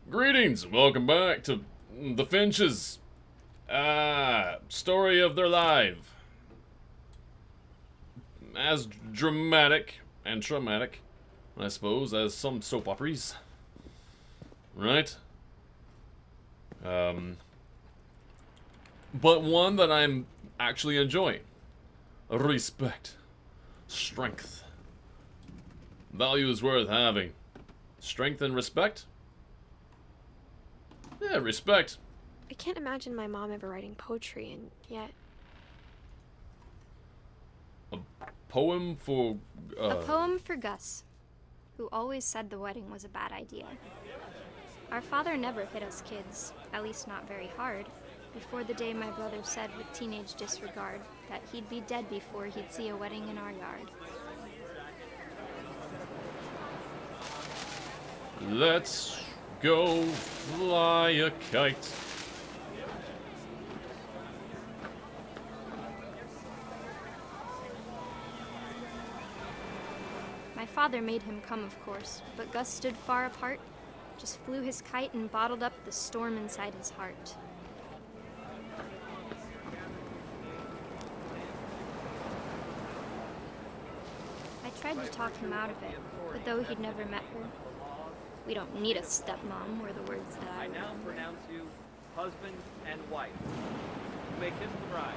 Greetings, welcome back to the Finches. Story of their life. As dramatic and traumatic, I suppose, as some soap operas. Right? Um, but one that I'm actually enjoying. Respect. Strength. Values worth having. Strength and respect? Yeah, respect. I can't imagine my mom ever writing poetry, and yet. A poem for, A poem for Gus, who always said the wedding was a bad idea. Our father never hit us kids, at least not very hard, before the day my brother said with teenage disregard that he'd be dead before he'd see a wedding in our yard. Let's go fly a kite. My father made him come, of course, but Gus stood far apart, just flew his kite and bottled up the storm inside his heart. I tried to talk him out of it, but though he'd never met her, we don't need a stepmom were the words that I now remember. pronounce you husband and wife. You may kiss the bride.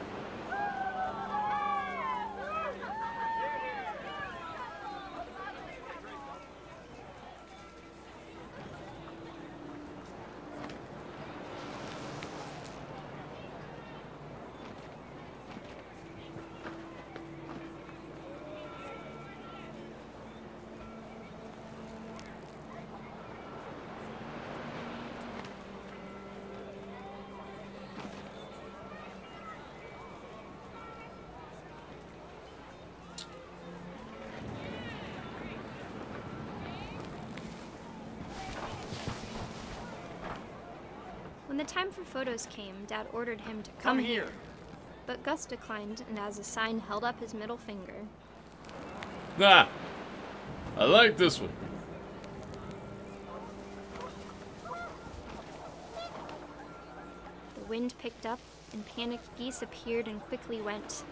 When the time for photos came, Dad ordered him to come here. But Gus declined, and as a sign held up his middle finger. Ah, I like this one. The wind picked up, and panicked geese appeared and quickly went.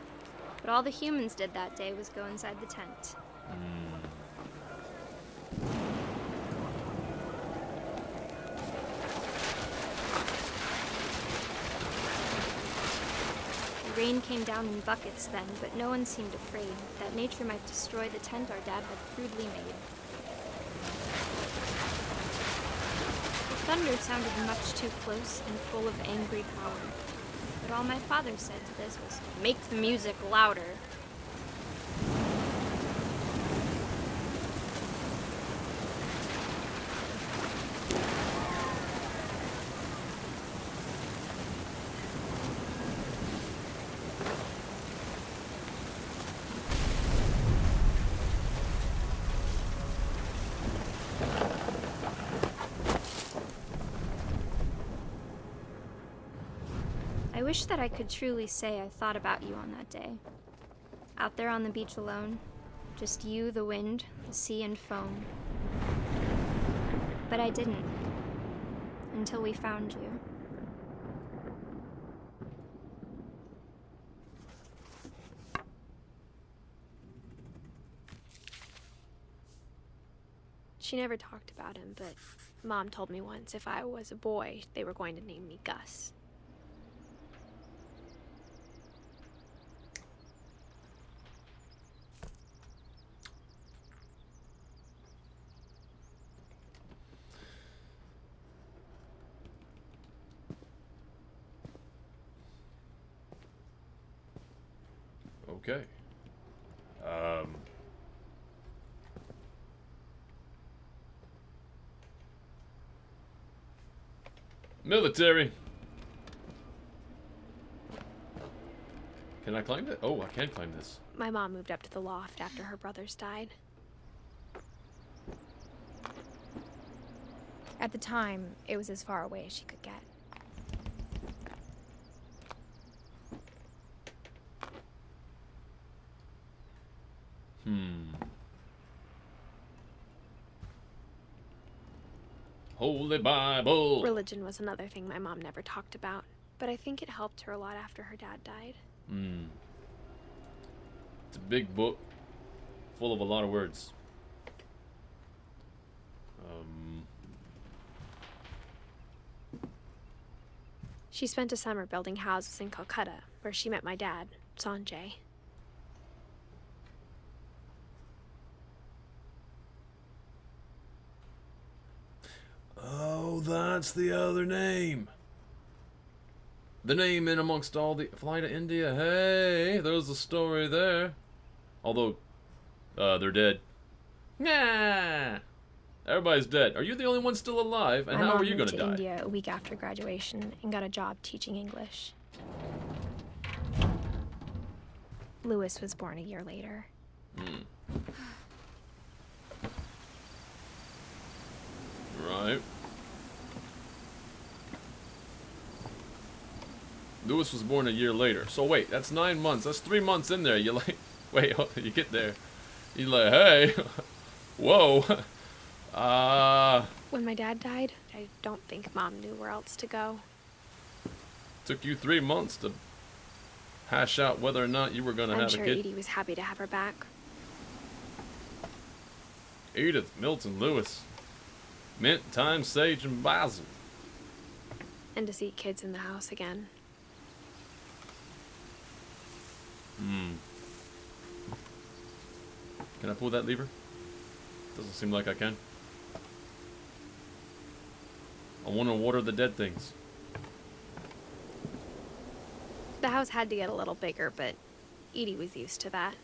But all the humans did that day was go inside the tent. The rain came down in buckets then, but no one seemed afraid that nature might destroy the tent our dad had crudely made. The thunder sounded much too close and full of angry power. But all my father said to this was, "Make the music louder." I wish that I could truly say I thought about you on that day. Out there on the beach alone, just you, the wind, the sea, and foam. But I didn't, until we found you. She never talked about him, but Mom told me once if I was a boy, they were going to name me Gus. Okay. Um. Military. Can I climb it? Oh, I can climb this. My mom moved up to the loft after her brothers died. At the time, it was as far away as she could get. Holy Bible. Religion was another thing my mom never talked about, but I think it helped her a lot after her dad died. It's a big book, full of a lot of words. She spent a summer building houses in Calcutta, where she met my dad, Sanjay. Oh, that's the other name. The name in amongst all the Fly to India. Hey, there's a story there. Although, they're dead. Nah. Everybody's dead. Are you the only one still alive? And My how mom are you moved gonna to die? India a week after graduation and got a job teaching English. Lewis was born a year later. Right. Lewis was born a year later. So wait, that's 9 months. That's 3 months in there. You're like, wait, you get there. You're like, hey, whoa. When my dad died, I don't think Mom knew where else to go. Took you 3 months to hash out whether or not you were gonna I'm have sure a kid. Edie was happy to have her back. Edith, Milton, Lewis, Mint, Thyme, Sage, and Basil. And to see kids in the house again. Can I pull that lever? Doesn't seem like I can. I want to water the dead things. The house had to get a little bigger, but Edie was used to that.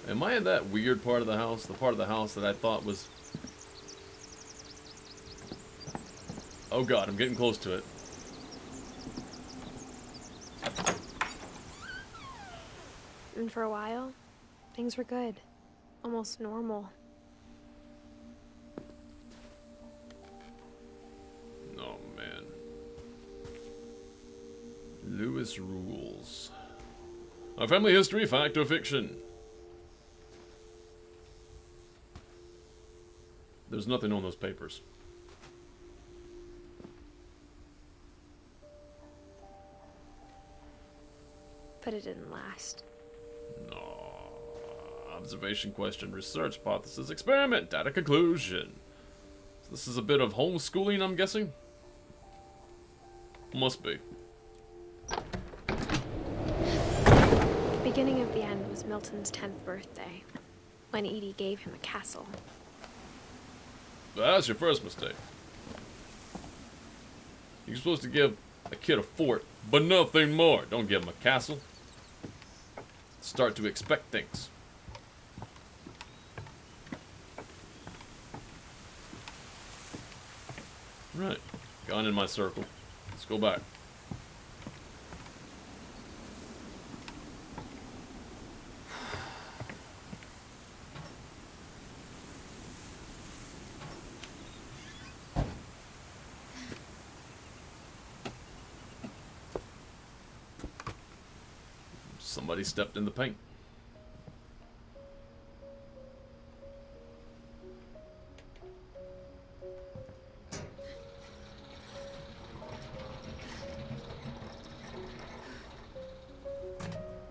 Am I in that weird part of the house? The part of the house that I thought was... Oh god, I'm getting close to it. And for a while, things were good. Almost normal. Oh man. Lewis rules. A family history, fact or fiction? There's nothing on those papers. But it didn't last. No. Observation, question, research, hypothesis, experiment, data, conclusion. So this is a bit of homeschooling, I'm guessing? Must be. The beginning of the end was Milton's 10th birthday, when Edie gave him a castle. That's your first mistake. You're supposed to give a kid a fort, but nothing more. Don't give him a castle. Start to expect things. Right. Gone in my circle. Let's go back. Somebody stepped in the paint.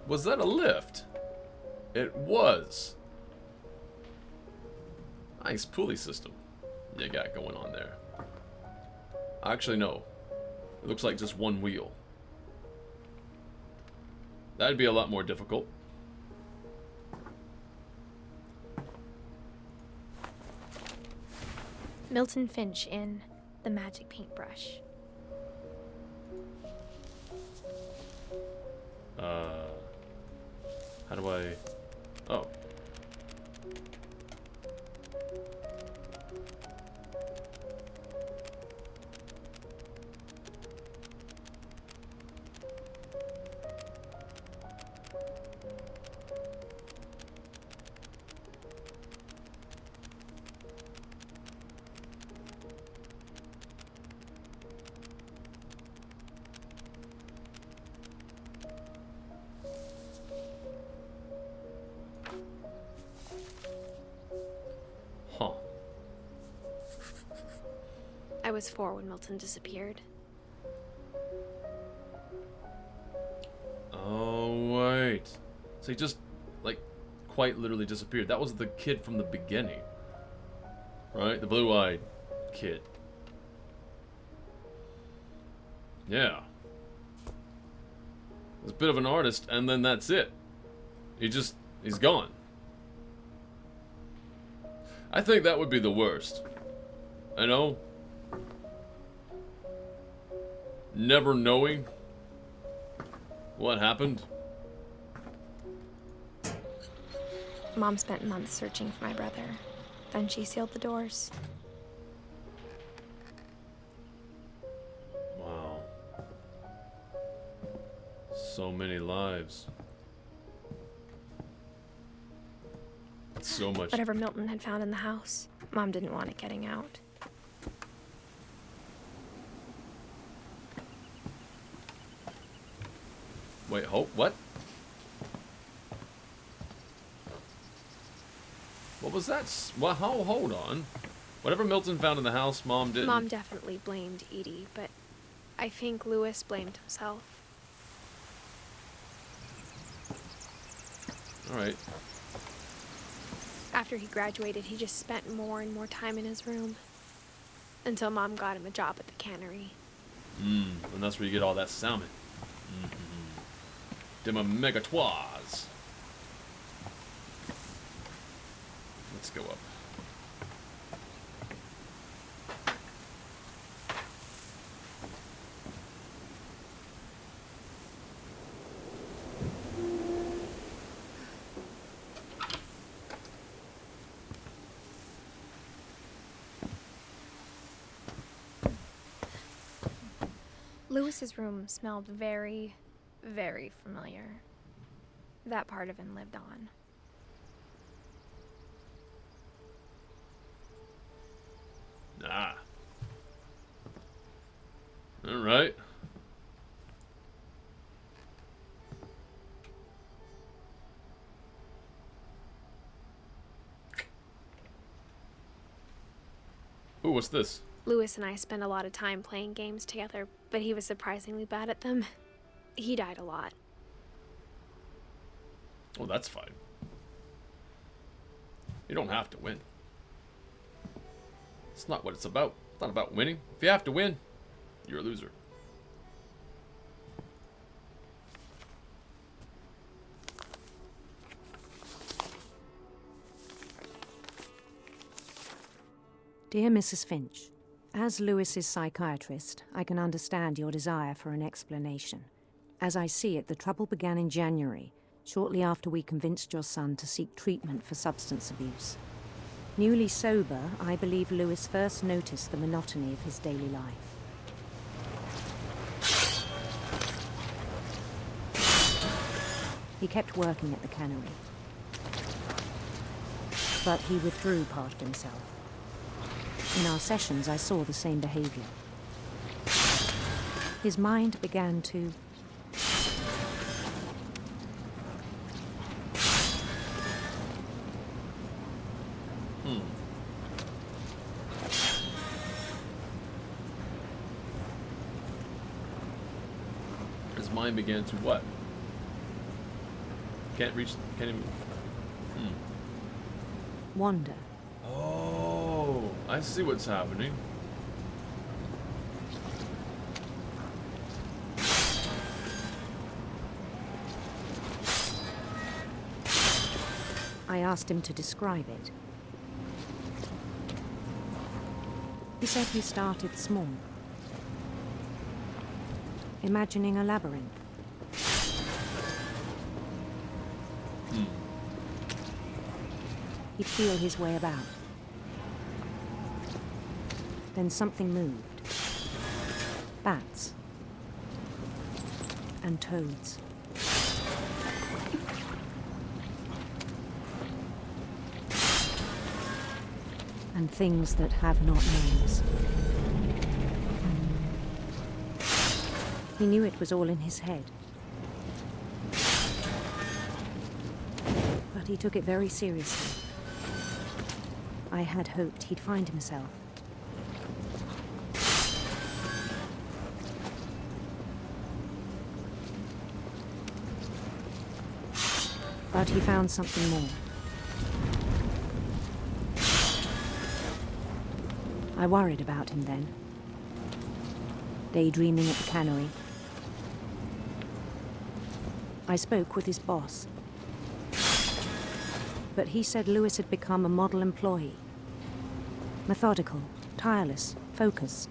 Was that a lift? It was. Nice pulley system you got going on there. Actually, no. It looks like just one wheel. That'd be a lot more difficult. Milton Finch in The Magic Paintbrush. How do I... Oh. was 4 when Milton disappeared. Oh, wait. So he just, like, quite literally disappeared. That was the kid from the beginning. Right? The blue-eyed kid. Yeah. He's a bit of an artist, and then that's it. He's gone. I think that would be the worst. I know. Never knowing what happened. Mom spent months searching for my brother. Then she sealed the doors. Wow. So many lives. So much. Whatever Milton had found in the house, Mom didn't want it getting out. Wait, what? What was that? Well, hold on. Whatever Milton found in the house, Mom didn't. Mom definitely blamed Edie, but I think Lewis blamed himself. Alright. After he graduated, he just spent more and more time in his room. Until Mom got him a job at the cannery. And that's where you get all that salmon. Dem omega-3s. Let's go up. Lewis's room smelled very, very familiar. That part of him lived on. Ah. Alright. Ooh, what's this? Lewis and I spent a lot of time playing games together, but he was surprisingly bad at them. He died a lot. Oh, that's fine. You don't have to win. It's not what it's about. It's not about winning. If you have to win, you're a loser. Dear Mrs. Finch, as Lewis's psychiatrist, I can understand your desire for an explanation. As I see it, the trouble began in January, shortly after we convinced your son to seek treatment for substance abuse. Newly sober, I believe Lewis first noticed the monotony of his daily life. He kept working at the cannery, but he withdrew part of himself. In our sessions, I saw the same behavior. His mind began to His mind began to what? Can't even... wander. Oh, I see what's happening. I asked him to describe it. He said he started small, imagining a labyrinth. He'd feel his way about. Then something moved. Bats. And toads. And things that have not names. He knew it was all in his head. But he took it very seriously. I had hoped he'd find himself. But he found something more. I worried about him then. Daydreaming at the cannery. I spoke with his boss. But he said Lewis had become a model employee. Methodical, tireless, focused.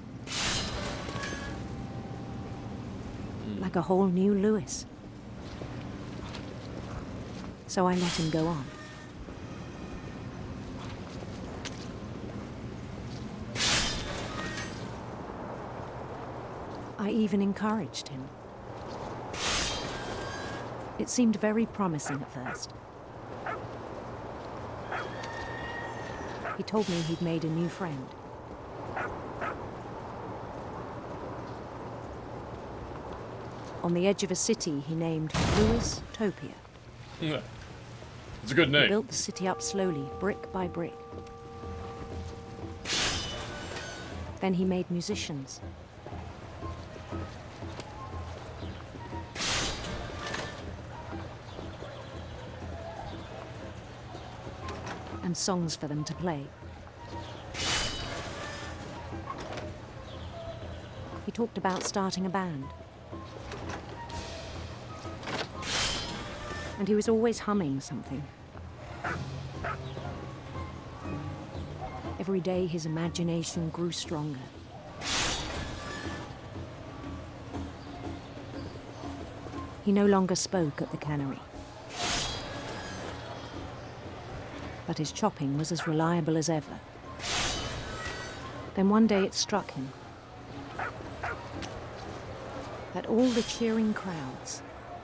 Like a whole new Lewis. So I let him go on. I even encouraged him. It seemed very promising at first. He told me he'd made a new friend. On the edge of a city he named Lewis Topia. It's a good He name. built the city up slowly, brick by brick. Then he made musicians. And songs for them to play. He talked about starting a band. And he was always humming something. Every day his imagination grew stronger. He no longer spoke at the cannery. But his chopping was as reliable as ever. Then one day it struck him that all the cheering crowds,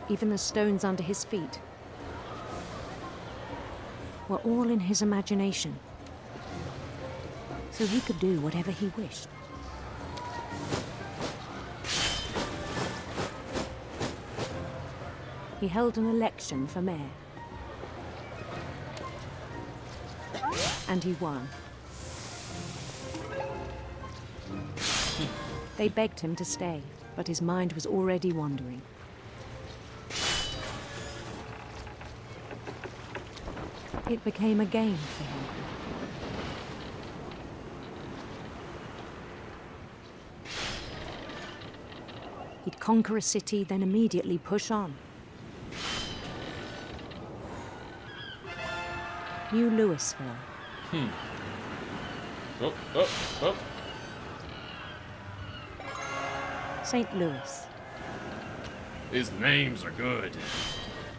even the stones under his feet, were all in his imagination, so he could do whatever he wished. He held an election for mayor. And he won. They begged him to stay, but his mind was already wandering. It became a game for him. He'd conquer a city, then immediately push on. New Louisville. Oh, oh, oh. St. Louis. These names are good.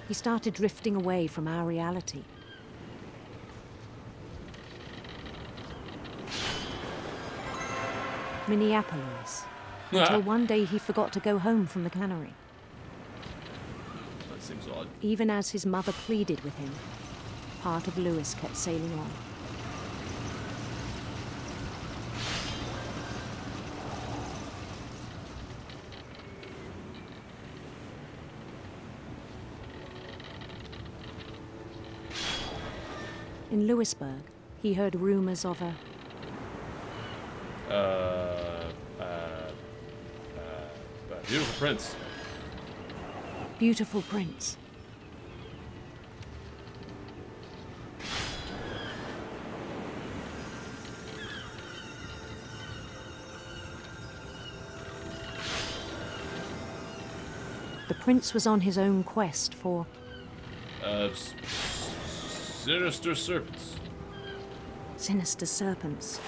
He started drifting away from our reality. Minneapolis. Until one day he forgot to go home from the cannery. That seems odd. Even as his mother pleaded with him, part of Lewis kept sailing on. In Lewisburg, he heard rumors of a Beautiful prince. beautiful prince. The prince was on his own quest for Sinister serpents. sinister serpents.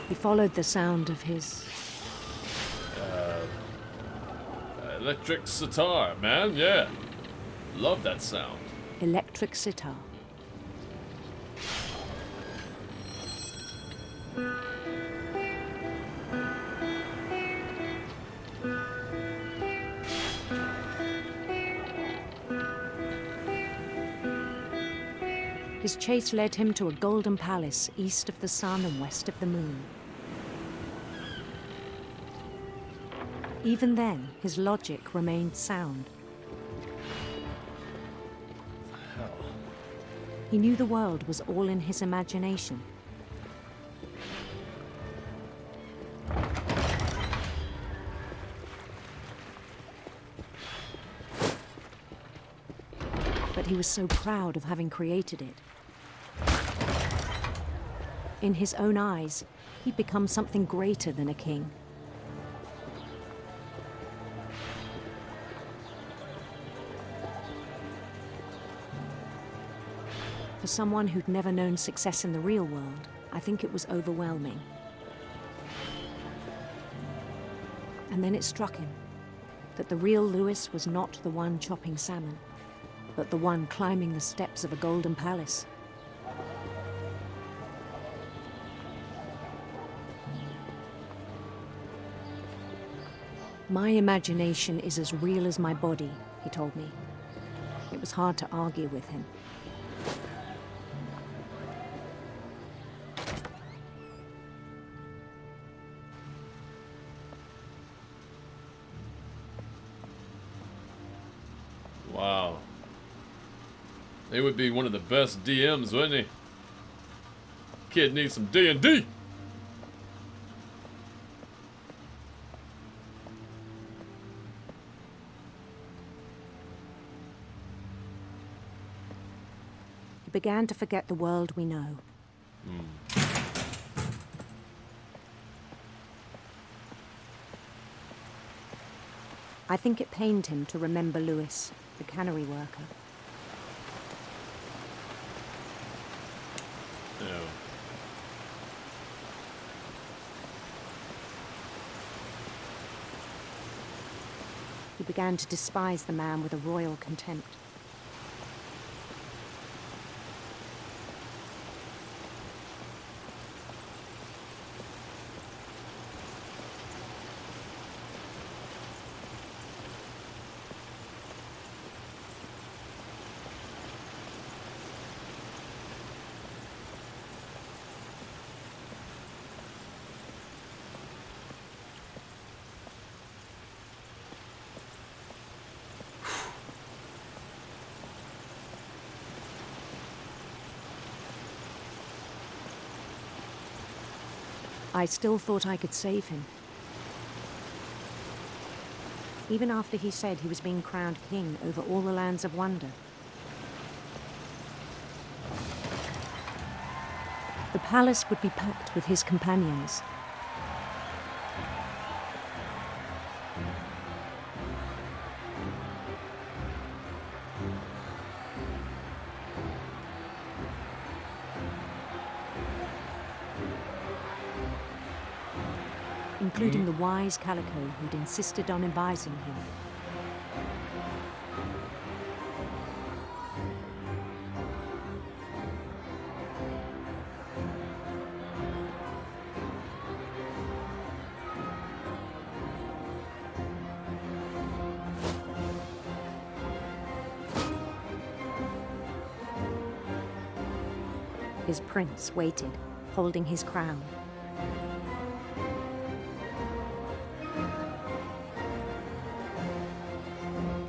He followed the sound of his Electric sitar, man, yeah. Love that sound. electric sitar. His chase led him to a golden palace east of the sun and west of the moon. Even then, his logic remained sound. Hell. He knew the world was all in his imagination. But he was so proud of having created it. In his own eyes, he'd become something greater than a king. For someone who'd never known success in the real world, I think it was overwhelming. And then it struck him that the real Lewis was not the one chopping salmon, but the one climbing the steps of a golden palace. My imagination is as real as my body, he told me. It was hard to argue with him. Wow. He would be one of the best DMs, wouldn't he? Kid needs some D&D. He began to forget the world we know. I think it pained him to remember Lewis, the cannery worker. Yeah. He began to despise the man with a royal contempt. I still thought I could save him. Even after he said he was being crowned king over all the lands of wonder. The palace would be packed with his companions. Including the wise Calico who'd insisted on advising him. His prince waited, holding his crown.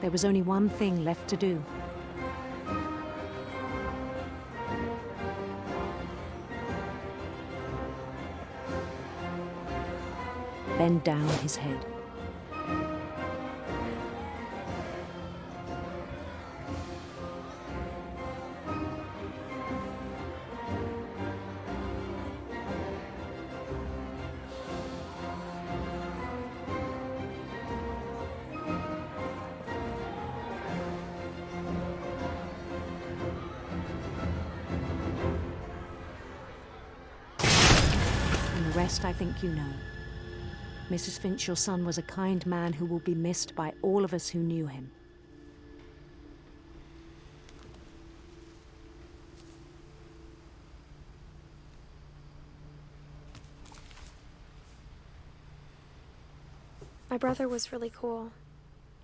There was only one thing left to do. Bend down his head. The rest I think you know. Mrs. Finch, your son was a kind man who will be missed by all of us who knew him. My brother was really cool.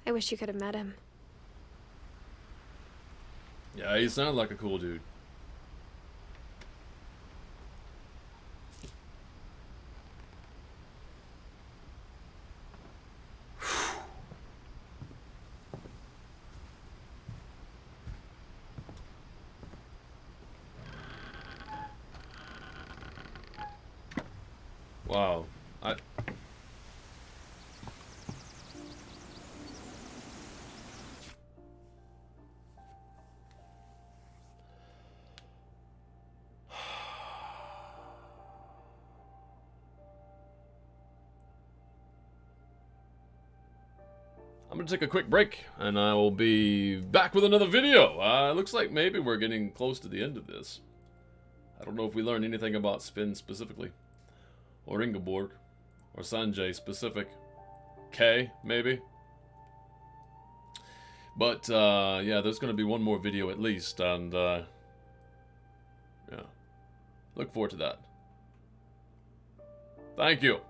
I wish you could have met him. Yeah, he sounded like a cool dude. Wow. I'm gonna take a quick break, and I will be back with another video. Looks like maybe we're getting close to the end of this. I don't know if we learned anything about Spin specifically, or Ingeborg, or Sanjay specific. K, maybe. But, yeah, there's gonna be one more video at least, and, yeah. Look forward to that. Thank you.